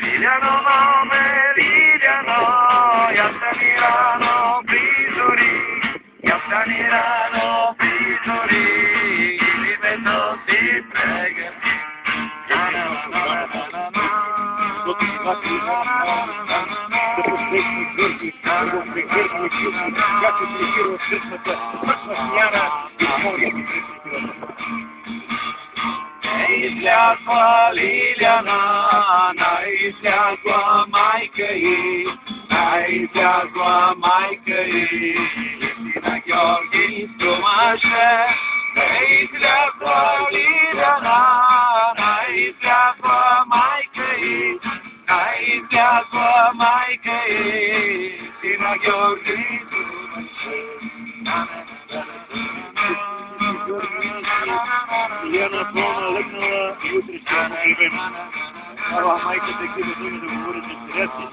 Liliano, Meridiano, Yastanirano, Brisuri, Yastanirano, Brisuri, ripeto ti prego. Isla tua Liliana, na isla tua Maicăi, na isla tua Maicăi, Lisina Gheorghi frumoasă, na isla tua Liliana, na isla tua Maicăi, na isla tua Maicăi, Lisina Gheorghi Лиляна Пълна легнала и утре ще я погребем. Ала майката къде думи да говорят на сериаци.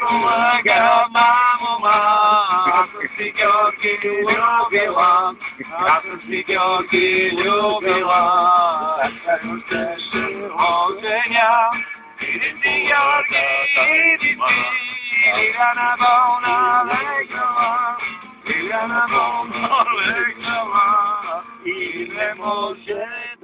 Помага, мамо, аз си Георги любила, аз си Георги любила, аз ще оженя. Иди си, Георги, иди си, Лиляна болна легнала, Liliana, no, no, no, no, no, no, no, no, no,